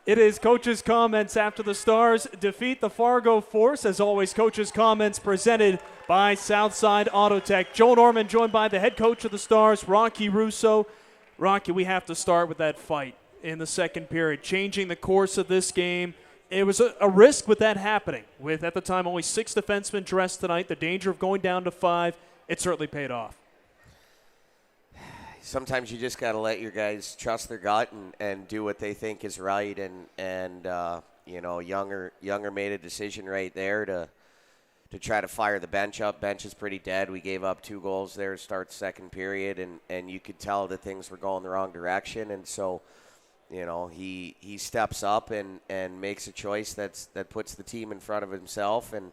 It is Coach's Comments after the Stars defeat the Fargo Force. As always, Coach's Comments presented by Southside Auto Tech. Joe Norman joined by the head coach of the Stars, Rocky Russo. Rocky, we have to start with that fight in the second period, changing the course of this game. It was a risk with that happening. With, at the time, only 6 defensemen dressed tonight, the danger of going down to 5, it certainly paid off. Sometimes you just got to let your guys trust their gut and do what they think is right. And Younger made a decision right there to try to fire the bench up. Bench is pretty dead. We gave up 2 goals there to start second period, and you could tell that things were going the wrong direction. And so, he steps up and makes a choice that puts the team in front of himself. And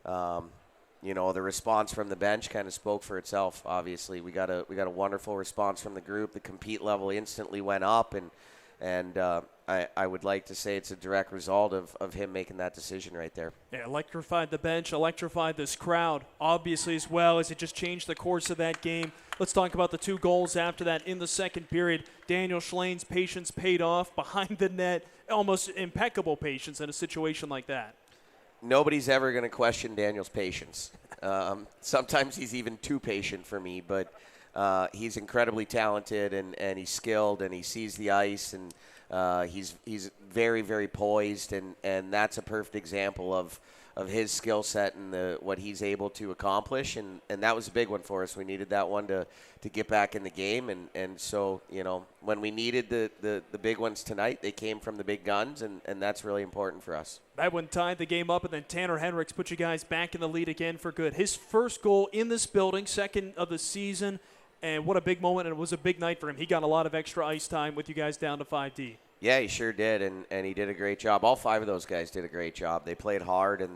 the response from the bench kind of spoke for itself. Obviously, we got a wonderful response from the group. The compete level instantly went up, and I would like to say it's a direct result of him making that decision right there. Yeah, electrified the bench, electrified this crowd, obviously, as well as it just changed the course of that game. Let's talk about the 2 goals after that in the second period. Daniel Schlane's patience paid off behind the net, almost impeccable patience in a situation like that. Nobody's ever going to question Daniel's patience. Sometimes he's even too patient for me, but he's incredibly talented and he's skilled and he sees the ice and he's very, very poised and that's a perfect example of his skill set and what he's able to accomplish and that was a big one for us. We needed that one to get back in the game and so when we needed the big ones tonight, they came from the big guns and that's really important for us. That one tied the game up, and then Tanner Henrik's put you guys back in the lead again for good. His first goal in this building, second of the season, and what a big moment, and it was a big night for him. He got a lot of extra ice time with you guys down to 5D. Yeah, he sure did, and he did a great job. All 5 of those guys did a great job. They played hard,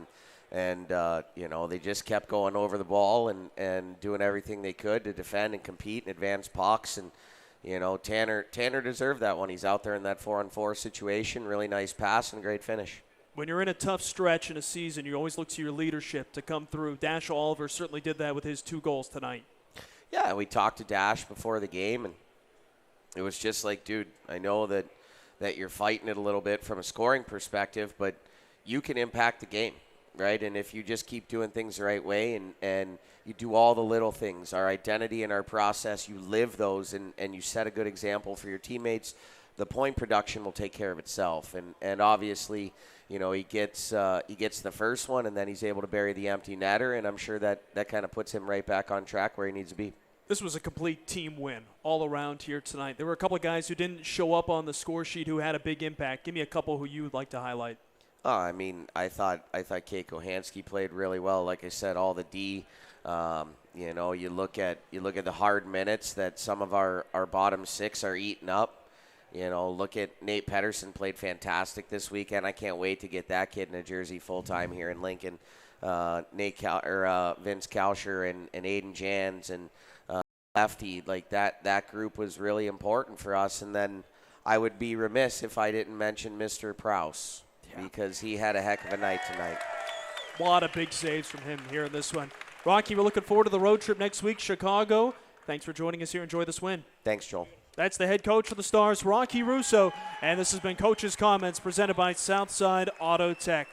and they just kept going over the ball and doing everything they could to defend and compete and advance pucks. And, Tanner deserved that one. He's out there in that 4-on-4 situation. Really nice pass and a great finish. When you're in a tough stretch in a season, you always look to your leadership to come through. Dash Oliver certainly did that with his 2 goals tonight. Yeah, we talked to Dash before the game, and it was just like, dude, I know that you're fighting it a little bit from a scoring perspective, but you can impact the game, right? And if you just keep doing things the right way and you do all the little things, our identity and our process, you live those and you set a good example for your teammates, the point production will take care of itself. And obviously, he gets the first one, and then he's able to bury the empty netter, and I'm sure that kind of puts him right back on track where he needs to be. This was a complete team win all around here tonight. There were a couple of guys who didn't show up on the score sheet who had a big impact. Give me a couple who you would like to highlight. I thought Kate Kohansky played really well. Like I said, all the D. You look at the hard minutes that some of our bottom 6 are eating up. Look at Nate Pedersen, played fantastic this weekend. I can't wait to get that kid in a jersey full-time here in Lincoln. Vince Kalsher and Aiden Jans and Lefty, like that group was really important for us. And then I would be remiss if I didn't mention Mr. Prouse because he had a heck of a night tonight. A lot of big saves from him here in this one. Rocky, we're looking forward to the road trip next week, Chicago. Thanks for joining us here. Enjoy this win. Thanks, Joel. That's the head coach for the Stars, Rocky Russo, and this has been Coach's Comments presented by Southside Auto Tech.